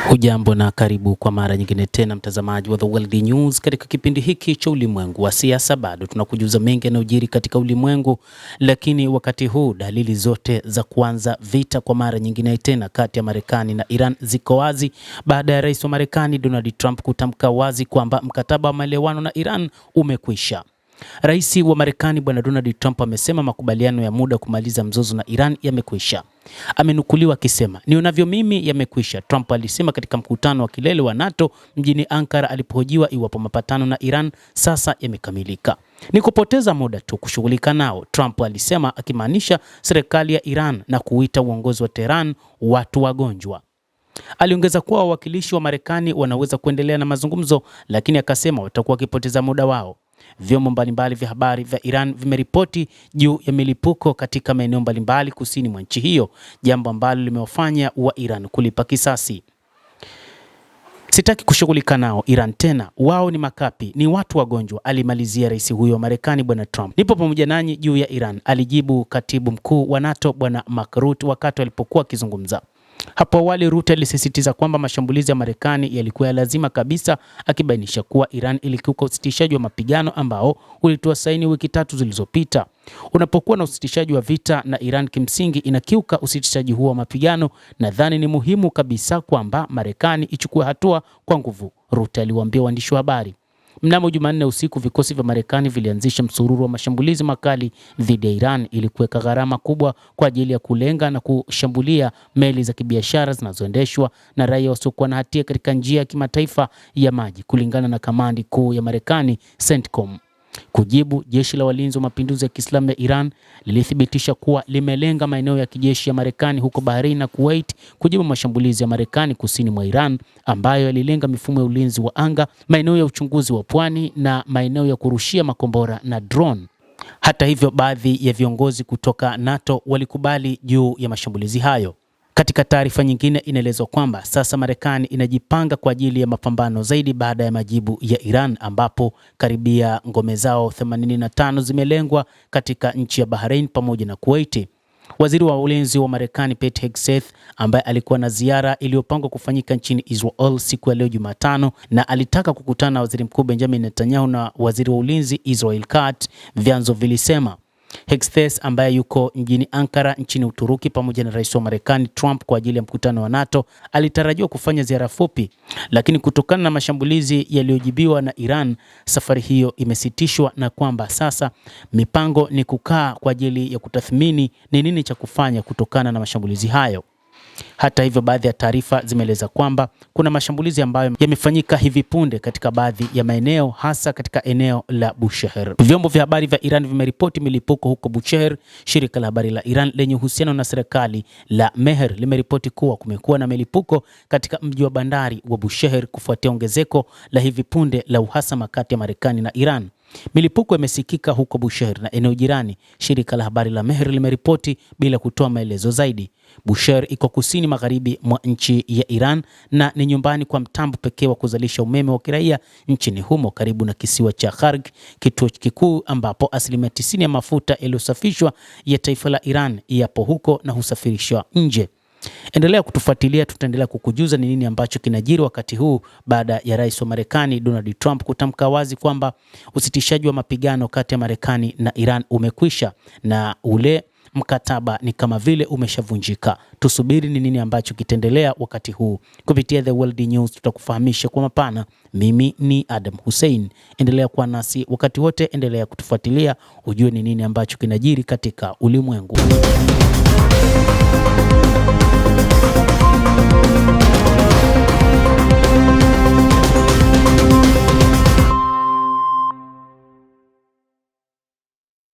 Hujambo na karibu kwa mara nyingine tena mtazamaji wa The World News. Katika kipindi hiki cha ulimwengu wa siasa, bado tunakujuza mengi yanayojiri katika ulimwengu, lakini wakati huu dalili zote za kuanza vita kwa mara nyingine tena kati ya Marekani na Iran ziko wazi baada ya rais wa Marekani Donald Trump kutamka wazi kwamba mkataba wa maelewano na Iran umekwisha. Rais wa Marekani Bwana Donald Trump amesema makubaliano ya muda kumaliza mzozo na Iran yamekwisha. Amenukuliwa akisema, "Nionavyo mimi yamekwisha." Trump alisema katika mkutano wa kilele wa NATO mjini Ankara alipohojiwa iwapo mapatano na Iran sasa yamekamilika. "Ni kupoteza muda tu kushughulika nao," Trump alisema, akimaanisha serikali ya Iran na kuita uongozi wa Tehran watu wagonjwa. Aliongeza kuwa wawakilishi wa Marekani wanaweza kuendelea na mazungumzo, lakini akasema watakuwa wakipoteza muda wao. Vyombo mbalimbali vya habari vya Iran vimeripoti juu ya milipuko katika maeneo mbalimbali kusini mwa nchi hiyo, jambo ambalo limewafanya wa Iran kulipa kisasi. "Sitaki kushughulika nao Iran tena, wao ni makapi, ni watu wagonjwa," alimalizia rais huyo wa Marekani Bwana Trump. "Nipo pamoja nanyi juu ya Iran," alijibu katibu mkuu wa NATO Bwana Mark Rutte wakati alipokuwa akizungumza. Hapo awali Rutte alisisitiza kwamba mashambulizi ya Marekani yalikuwa ya lazima kabisa, akibainisha kuwa Iran ilikiuka usitishaji wa mapigano ambao ulitoa saini wiki 3 zilizopita. Unapokuwa na usitishaji wa vita na Iran kimsingi inakiuka usitishaji huo wa mapigano, nadhani ni muhimu kabisa kwamba Marekani ichukue hatua kwa nguvu, Rutte aliwaambia waandishi wa habari. Mnamo Jumanne usiku vikosi vya Marekani vilianzisha msururu wa mashambulizi makali dhidi ya Iran ili kuweka gharama kubwa kwa ajili ya kulenga na kushambulia meli za kibiashara zinazoendeshwa na raia wasiokuwa na hatia katika njia ya kimataifa ya maji, kulingana na kamandi kuu ya Marekani CENTCOM. Kujibu, jeshi la walinzi wa mapinduzi ya Kiislamu ya Iran lilithibitisha kuwa limelenga maeneo ya kijeshi ya Marekani huko Bahrain na Kuwait kujibu mashambulizi ya Marekani kusini mwa Iran ambayo yalilenga mifumo ya ulinzi wa anga, maeneo ya uchunguzi wa pwani na maeneo ya kurushia makombora na drone. Hata hivyo, baadhi ya viongozi kutoka NATO walikubali juu ya mashambulizi hayo. Katika taarifa nyingine inaelezwa kwamba sasa Marekani inajipanga kwa ajili ya mapambano zaidi baada ya majibu ya Iran, ambapo karibia ngome zao 85 zimelengwa katika nchi ya Bahrain pamoja na Kuwait. Waziri wa ulinzi wa Marekani Pete Hegseth, ambaye alikuwa na ziara iliyopangwa kufanyika nchini Israel siku ya leo Jumatano na alitaka kukutana na Waziri Mkuu Benjamin Netanyahu na Waziri wa Ulinzi Israel Katz, vyanzo vilisema. Hegseth, ambaye yuko mjini Ankara nchini Uturuki pamoja na rais wa Marekani Trump kwa ajili ya mkutano wa NATO, alitarajiwa kufanya ziara fupi, lakini kutokana na mashambulizi yaliyojibiwa na Iran, safari hiyo imesitishwa na kwamba sasa mipango ni kukaa kwa ajili ya kutathmini ni nini cha kufanya kutokana na mashambulizi hayo. Hata hivyo, baadhi ya taarifa zimeeleza kwamba kuna mashambulizi ambayo yamefanyika hivi punde katika baadhi ya maeneo, hasa katika eneo la Bushehr. Vyombo vya habari vya Iran vimeripoti milipuko huko Bushehr. Shirika la habari la Iran lenye uhusiano na serikali la Mehr limeripoti kuwa kumekuwa na milipuko katika mji wa bandari wa Bushehr kufuatia ongezeko la hivi punde la uhasama kati ya Marekani na Iran. Milipuko imesikika huko Bushehr na eneo jirani, shirika la habari la Mehr limeripoti bila kutoa maelezo zaidi. Bushehr iko kusini magharibi mwa nchi ya Iran na ni nyumbani kwa mtambo pekee wa kuzalisha umeme wa kiraia nchini humo, karibu na kisiwa cha Kharg, kituo kikuu ambapo asilimia 90 ya mafuta yaliyosafishwa ya taifa la Iran yapo huko na husafirishwa nje. Endelea kutufuatilia, tutaendelea kukujuza ni nini ambacho kinajiri wakati huu baada ya rais wa Marekani Donald Trump kutamka wazi kwamba usitishaji wa mapigano kati ya Marekani na Iran umekwisha na ule mkataba ni kama vile umeshavunjika. Tusubiri ni nini ambacho kitaendelea wakati huu. Kupitia The World News tutakufahamisha kwa mapana. Mimi ni Adam Hussein. Endelea kuwa nasi wakati wote, endelea kutufuatilia ujue ni nini ambacho kinajiri katika ulimwengu.